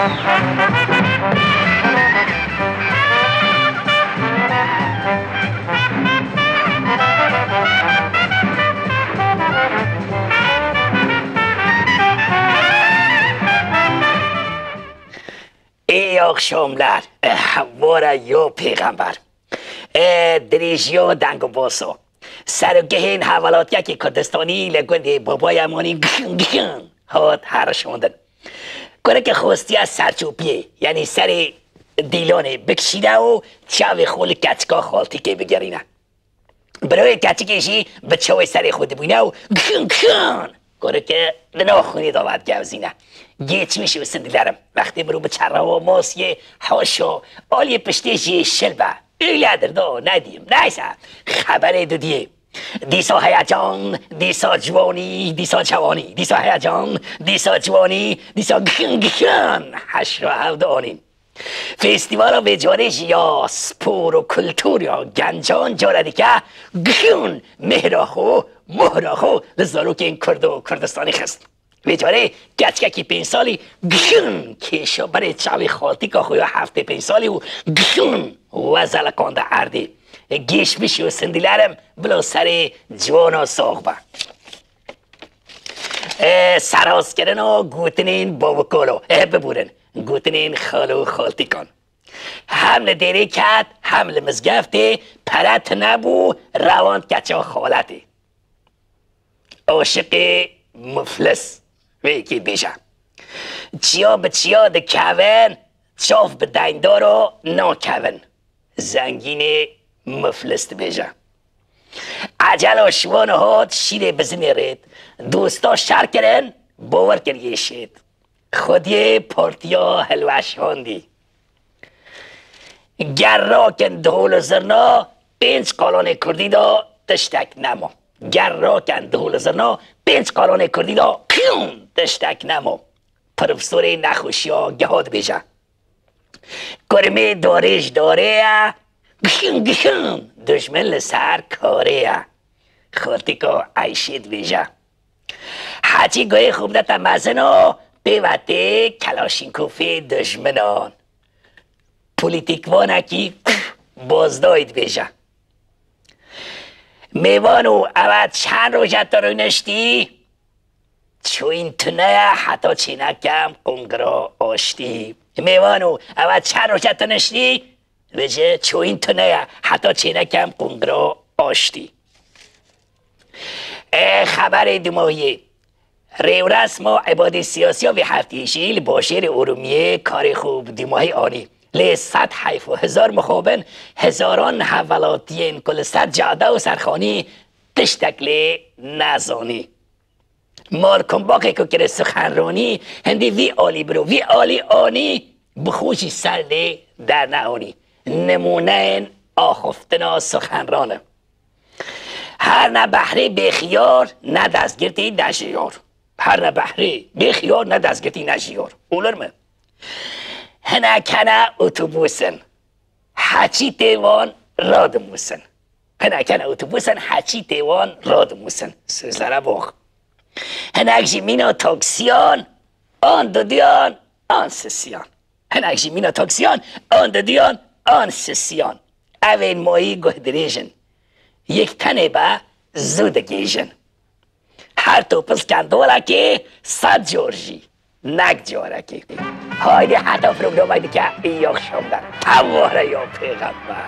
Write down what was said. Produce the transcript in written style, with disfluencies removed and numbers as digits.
ای akşamlar vara yo پیغمبر دریجیو دنگ و باسو سرگهین حوالات یکی کردستانی لگوندی بابای امانی هات هرشوندن کنه که خواستی از سرچوبیه یعنی سر دیلانه بکشیده و چاوی خول کچکا خالتی که بگرینه برای کچکشی به چاوی سر خود بینه و کنه که ناخونی داود گوزینه گیچ میشه و سندیلرم وقتی برو به چرا و ماسیه حاشا آلی پشتیشی شلبه ایلی دردا ندیم نیسه خبر دودیه دیسا هیجان دیسا جوانی دیسا جوانی دیسا هیجان دیسا جوانی دیسا گن هشت و هفت آنیم فستیوالا به جارش یا سپور و کلتور یا گنجان جاره که گن مهراخو مهراخو لزارو که این کرد و کردستانی خست بیچاره گچککی 5 سالی گن کشا برای چاوی خالتی که خوی 7 سالی و گن وزلکانده عردی گیش بشی و سندیلرم بلا سر جوانا ساخ با سراز کردن و گوتنین باوکولو ببورن گوتنین خالو خالتی کن حمل دیره کت حمل مزگفته پرت نبو روان کچا خالتی عاشق مفلس ویکی بیشم چیا به چیا ده کون چاف به دیندار و ناکون زنگین مفلس بیشم عجل و شوان هات شیر بزنی رید دوستا شر کرن باور کریه شید خودی پارتیا هلوش هاندی گر راکن دهول زرنا 5 قالان کردی دا تشتک نما گر راکن دهول زرنا 5 قالان کردی دا تشتک نما پروفسور نخوشی ها گهاد بیجا کرمه دارش داره دشمن لسر کاره خورتی که عیشید بیجا حچی گوی خوب دتا مزنو پیوته کلاشینکوفی دشمنان پولیتیکوانکی بازداید بیجا میوانو اول چند روزت دارو نشتی چو این تنه حتی چینکم قنگرا آشتی میوانو اول چند روزت دارو نشتی بجه چو این تنه حتی چینکم قنگرا آشتی خبر دماغیه ریو رسم و عبادی سیاسی و هفتیشیل با شیر ارومیه کار خوب دماغی آنی لی 100 حیف و 1000 مخابن هزاران حولاتین کل 100 جاده و سرخانی تشتکل نزانی مال کنباقی که کره سخنرانی هندی وی آلی برو وی آلی آنی بخوشی سر لی در نهانی نمونه آخفتنا سخنرانه هر نه بحری بخیار نه دستگرتی نشیار هر نه بحری بخیار نه دستگرتی نشیار اولر من هنه کنه اتوبوسن حچی تیوان رادموسن هنه کنه اتوبوسن حچی تیوان رادموسن سوزلره باخ هنه اکشی مینا تاکسیان آن دادیان آن سسیان هنه اکشی مینا تاکسیان آن دادیان آن سسیان اوین مایی گهدریجن یک تنه با زود گیجن هر تو پس کندولا که 100 جورجی نک جوره که هایده حتی پروگرام هایده که ایاک شمدن همواره یا پیغمبر